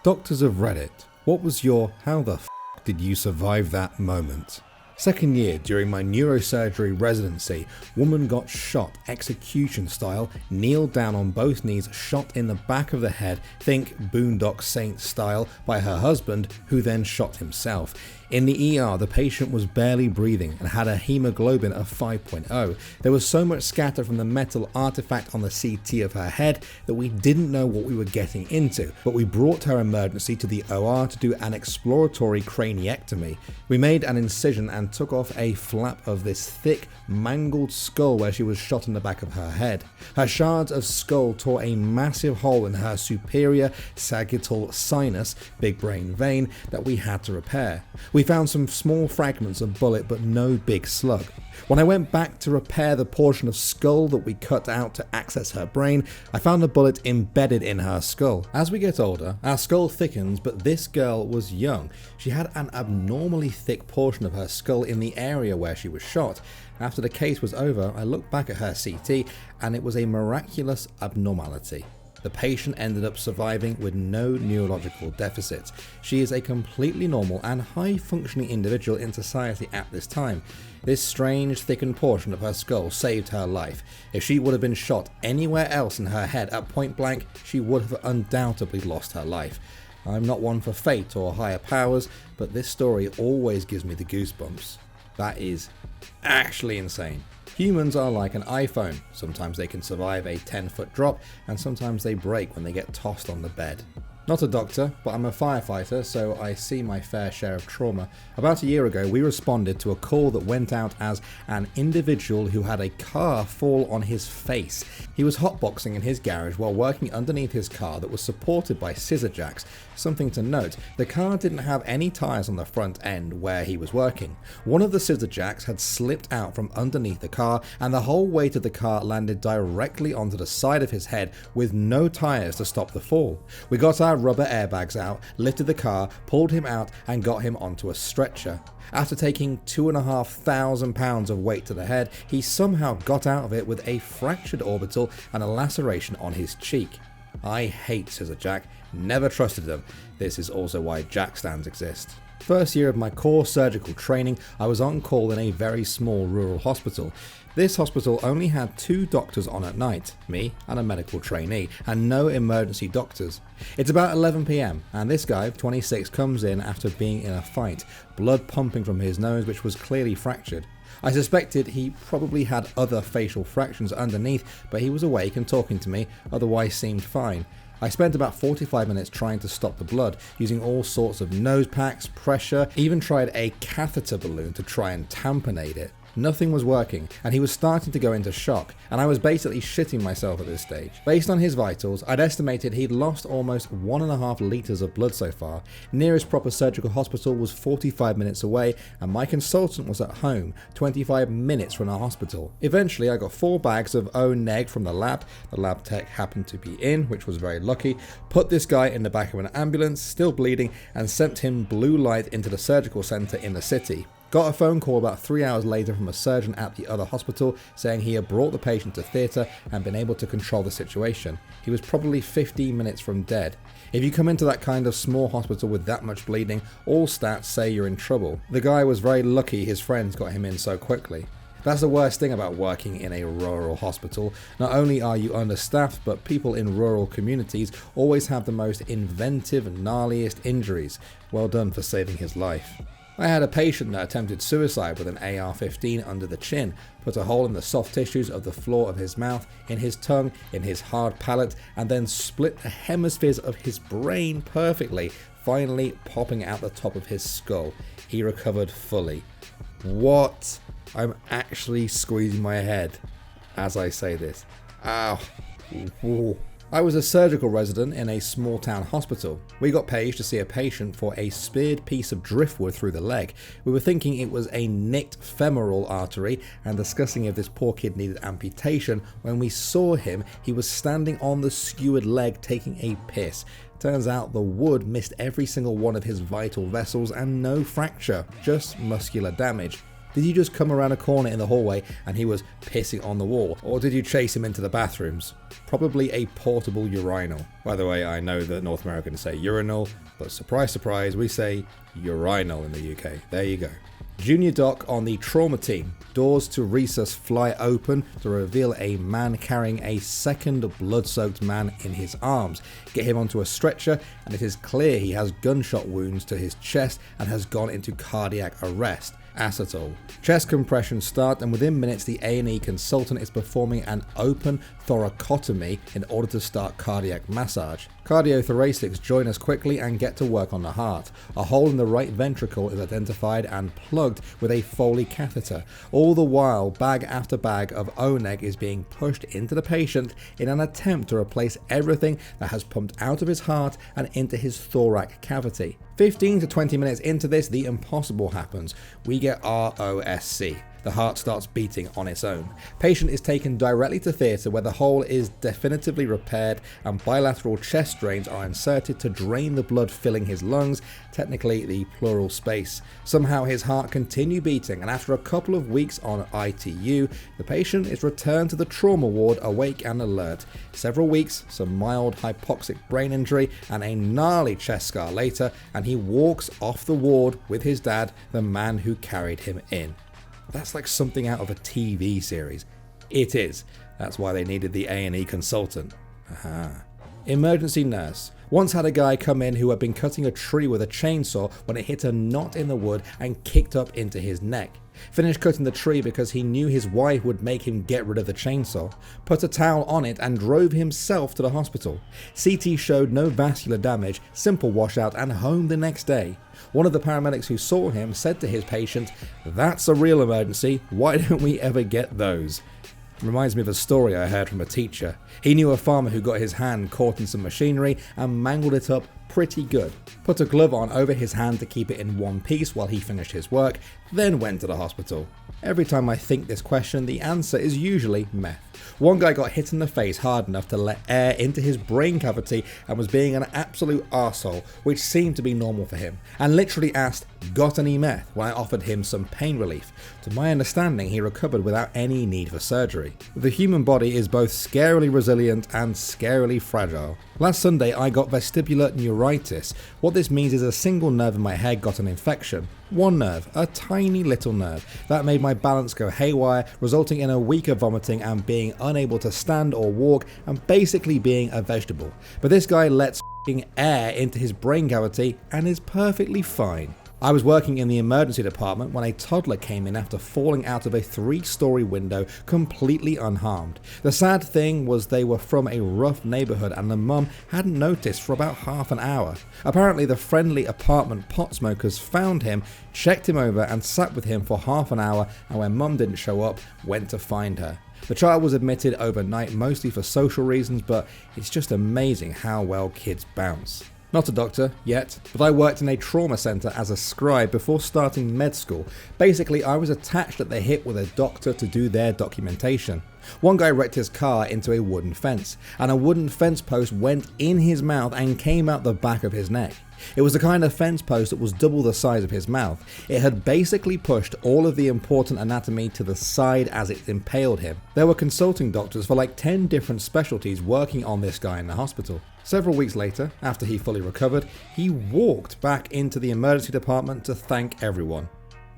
Doctors of Reddit, what was your how the f did you survive that moment? Second year during my neurosurgery residency, woman got shot execution style, kneeled down on both knees, shot in the back of the head, think Boondock Saints style, by her husband, who then shot himself. In the ER, the patient was barely breathing and had a hemoglobin of 5.0. There was so much scatter from the metal artifact on the CT of her head that we didn't know what we were getting into, but we brought her emergency to the OR to do an exploratory craniectomy. We made an incision and took off a flap of this thick, mangled skull where she was shot in the back of her head. Her shards of skull tore a massive hole in her superior sagittal sinus, big brain vein, that we had to repair. We found some small fragments of bullet but no big slug. When I went back to repair the portion of skull that we cut out to access her brain, I found a bullet embedded in her skull. As we get older, our skull thickens, but this girl was young. She had an abnormally thick portion of her skull in the area where she was shot. After the case was over, I looked back at her CT and it was a miraculous abnormality. The patient ended up surviving with no neurological deficits. She is a completely normal and high-functioning individual in society at this time. This strange thickened portion of her skull saved her life. If she would have been shot anywhere else in her head at point blank, she would have undoubtedly lost her life. I'm not one for fate or higher powers, but this story always gives me the goosebumps. That is actually insane. Humans are like an iPhone. Sometimes they can survive a 10-foot drop, and sometimes they break when they get tossed on the bed. Not a doctor, but I'm a firefighter, so I see my fair share of trauma. About a year ago, we responded to a call that went out as an individual who had a car fall on his face. He was hotboxing in his garage while working underneath his car that was supported by scissor jacks. Something to note, the car didn't have any tyres on the front end where he was working. One of the scissor jacks had slipped out from underneath the car, and the whole weight of the car landed directly onto the side of his head with no tyres to stop the fall. We got our rubber airbags out, lifted the car, pulled him out and got him onto a stretcher. After taking 2,500 pounds of weight to the head, he somehow got out of it with a fractured orbital and a laceration on his cheek. I hate scissor jack, never trusted them. This is also why jack stands exist. First year of my core surgical training, I was on call in a very small rural hospital. This hospital only had 2 doctors on at night, me and a medical trainee, and no emergency doctors. It's about 11 PM and this guy, 26, comes in after being in a fight, blood pumping from his nose which was clearly fractured. I suspected he probably had other facial fractures underneath, but he was awake and talking to me, otherwise seemed fine. I spent about 45 minutes trying to stop the blood, using all sorts of nose packs, pressure, even tried a catheter balloon to try and tamponade it. Nothing was working, and he was starting to go into shock, and I was basically shitting myself at this stage. Based on his vitals, I'd estimated he'd lost almost 1.5 litres of blood so far. Nearest proper surgical hospital was 45 minutes away, and my consultant was at home, 25 minutes from the hospital. Eventually, I got 4 bags of O-neg from the lab tech happened to be in, which was very lucky, put this guy in the back of an ambulance, still bleeding, and sent him blue light into the surgical centre in the city. Got a phone call about 3 hours later from a surgeon at the other hospital saying he had brought the patient to theatre and been able to control the situation. He was probably 15 minutes from dead. If you come into that kind of small hospital with that much bleeding, all stats say you're in trouble. The guy was very lucky his friends got him in so quickly. That's the worst thing about working in a rural hospital. Not only are you understaffed, but people in rural communities always have the most inventive, gnarliest injuries. Well done for saving his life. I had a patient that attempted suicide with an AR-15 under the chin, put a hole in the soft tissues of the floor of his mouth, in his tongue, in his hard palate, and then split the hemispheres of his brain perfectly, finally popping out the top of his skull. He recovered fully. What? I'm actually squeezing my head as I say this. Ow. Ooh. I was a surgical resident in a small town hospital. We got paged to see a patient for a speared piece of driftwood through the leg. We were thinking it was a nicked femoral artery and discussing if this poor kid needed amputation when we saw him. He was standing on the skewered leg taking a piss. Turns out the wood missed every single one of his vital vessels and no fracture, just muscular damage. Did you just come around a corner in the hallway and he was pissing on the wall? Or did you chase him into the bathrooms? Probably a portable urinal. By the way, I know that North Americans say urinal, but surprise, surprise, we say urinal in the UK. There you go. Junior Doc on the trauma team. Doors to resus fly open to reveal a man carrying a second blood-soaked man in his arms. Get him onto a stretcher and it is clear he has gunshot wounds to his chest and has gone into cardiac arrest. Acetol. Chest compressions start and within minutes the A&E consultant is performing an open thoracotomy in order to start cardiac massage. Cardiothoracics join us quickly and get to work on the heart. A hole in the right ventricle is identified and plugged with a Foley catheter. All the while, bag after bag of O-neg is being pushed into the patient in an attempt to replace everything that has pumped out of his heart and into his thoracic cavity. 15 to 20 minutes into this, the impossible happens. We get ROSC. The heart starts beating on its own. Patient is taken directly to theatre where the hole is definitively repaired and bilateral chest drains are inserted to drain the blood filling his lungs, technically the pleural space. Somehow his heart continued beating and after a couple of weeks on ITU, the patient is returned to the trauma ward awake and alert. Several weeks, some mild hypoxic brain injury and a gnarly chest scar later, and he walks off the ward with his dad, the man who carried him in. That's like something out of a TV series. It is. That's why they needed the A&E consultant. Aha. Emergency nurse. Once had a guy come in who had been cutting a tree with a chainsaw when it hit a knot in the wood and kicked up into his neck. Finished cutting the tree because he knew his wife would make him get rid of the chainsaw, put a towel on it and drove himself to the hospital. CT showed no vascular damage, simple washout and home the next day. One of the paramedics who saw him said to his patient, "That's a real emergency, why don't we ever get those?" Reminds me of a story I heard from a teacher. He knew a farmer who got his hand caught in some machinery and mangled it up pretty good. Put a glove on over his hand to keep it in one piece while he finished his work, then went to the hospital. Every time I think this question, the answer is usually meth. One guy got hit in the face hard enough to let air into his brain cavity and was being an absolute arsehole, which seemed to be normal for him, and literally asked, "Got any meth?" when I offered him some pain relief. To my understanding, he recovered without any need for surgery. The human body is both scarily resilient and scarily fragile. Last Sunday I got vestibular neuritis. What this means is a single nerve in my head got an infection. One nerve, a tiny little nerve, that made my balance go haywire, resulting in a week of vomiting and being unable to stand or walk and basically being a vegetable. But this guy lets air into his brain cavity and is perfectly fine. I was working in the emergency department when a toddler came in after falling out of a 3-story window completely unharmed. The sad thing was they were from a rough neighborhood and the mum hadn't noticed for about half an hour. Apparently the friendly apartment pot smokers found him, checked him over and sat with him for half an hour, and when mum didn't show up, went to find her. The child was admitted overnight mostly for social reasons, but it's just amazing how well kids bounce. Not a doctor, yet, but I worked in a trauma centre as a scribe before starting med school. Basically, I was attached at the hip with a doctor to do their documentation. One guy wrecked his car into a wooden fence, and a wooden fence post went in his mouth and came out the back of his neck. It was the kind of fence post that was double the size of his mouth. It had basically pushed all of the important anatomy to the side as it impaled him. There were consulting doctors for like 10 different specialties working on this guy in the hospital. Several weeks later, after he fully recovered, he walked back into the emergency department to thank everyone.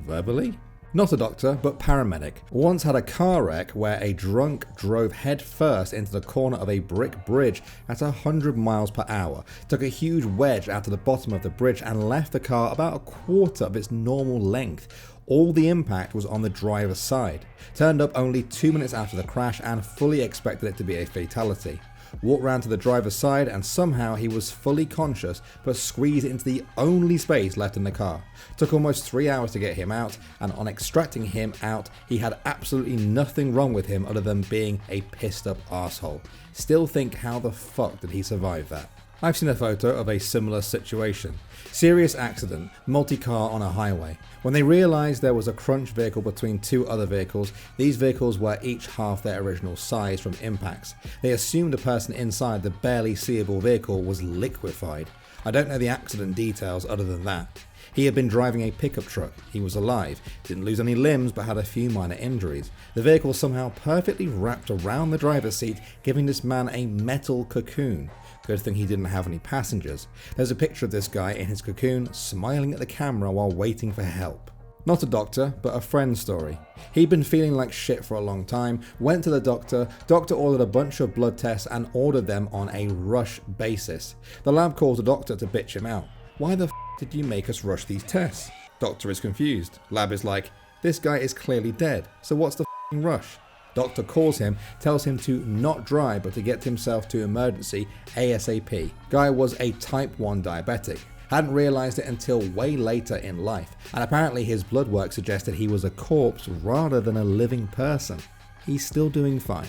Verbally? Not a doctor, but paramedic. Once had a car wreck where a drunk drove head first into the corner of a brick bridge at 100 miles per hour, took a huge wedge out of the bottom of the bridge and left the car about a quarter of its normal length. All the impact was on the driver's side. Turned up only 2 minutes after the crash and fully expected it to be a fatality. Walked round to the driver's side and somehow he was fully conscious but squeezed into the only space left in the car. Took almost 3 hours to get him out, and on extracting him out he had absolutely nothing wrong with him other than being a pissed up arsehole. Still think, how the fuck did he survive that? I've seen a photo of a similar situation. Serious accident, multi-car on a highway. When they realised there was a crunch vehicle between 2 other vehicles, these vehicles were each half their original size from impacts. They assumed the person inside the barely seeable vehicle was liquefied. I don't know the accident details other than that. He had been driving a pickup truck, he was alive, didn't lose any limbs but had a few minor injuries. The vehicle somehow perfectly wrapped around the driver's seat, giving this man a metal cocoon. Good thing he didn't have any passengers. There's a picture of this guy in his cocoon smiling at the camera while waiting for help. Not a doctor, but a friend's story. He'd been feeling like shit for a long time, went to the doctor ordered a bunch of blood tests and ordered them on a rush basis. The lab calls the doctor to bitch him out. Why the f did you make us rush these tests? Doctor is confused. Lab is like, this guy is clearly dead, so what's the f***ing rush? Doctor calls him, tells him to not drive but to get himself to emergency ASAP. Guy was a type 1 diabetic. Hadn't realised it until way later in life, and apparently his blood work suggested he was a corpse rather than a living person. He's still doing fine.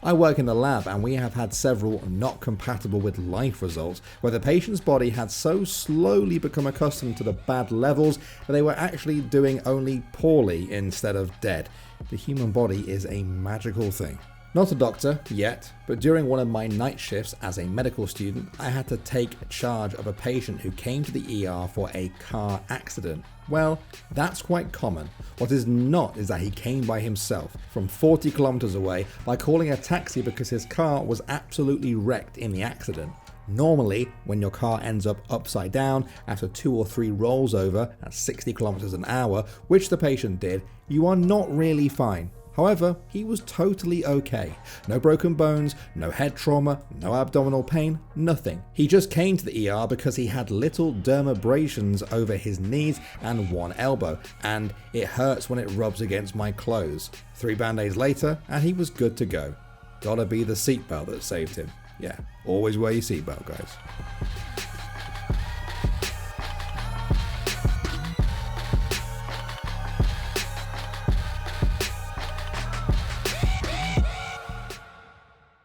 I work in the lab and we have had several not compatible with life results where the patient's body had so slowly become accustomed to the bad levels that they were actually doing only poorly instead of dead. The human body is a magical thing. Not a doctor yet, but during one of my night shifts as a medical student, I had to take charge of a patient who came to the ER for a car accident. Well, that's quite common. What is not is that he came by himself from 40 kilometers away by calling a taxi because his car was absolutely wrecked in the accident. Normally, when your car ends up upside down after 2 or 3 rolls over at 60 kilometers an hour, which the patient did, you are not really fine. However, he was totally okay. No broken bones, no head trauma, no abdominal pain, nothing. He just came to the ER because he had little dermabrasions over his knees and one elbow, and it hurts when it rubs against my clothes. 3 band-aids later, and he was good to go. Gotta be the seatbelt that saved him. Yeah, always wear your seatbelt, guys.